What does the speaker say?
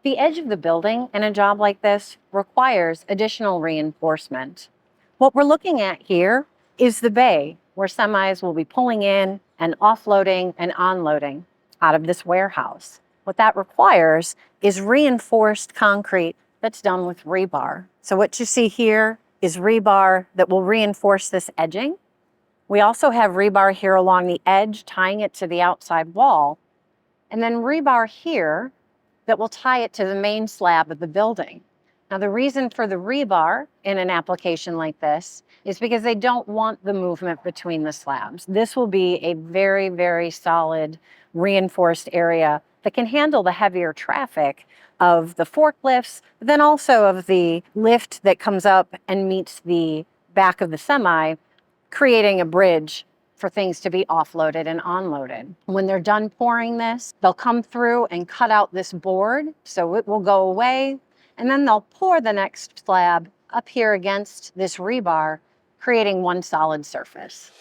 The edge of the building in a job like this requires additional reinforcement. What we're looking at here is the bay where semis will be pulling in and offloading and onloading out of this warehouse. What that requires is reinforced concrete that's done with rebar. So what you see here is rebar that will reinforce this edging. We also have rebar here along the edge, tying it to the outside wall, and then rebar here that will tie it to the main slab of the building. Now, the reason for the rebar in an application like this is because they don't want the movement between the slabs. This will be a very, very solid reinforced area that can handle the heavier traffic of the forklifts, but then also of the lift that comes up and meets the back of the semi, creating a bridge for things to be offloaded and onloaded. When they're done pouring this, they'll come through and cut out this board, so it will go away, and then they'll pour the next slab up here against this rebar, creating one solid surface.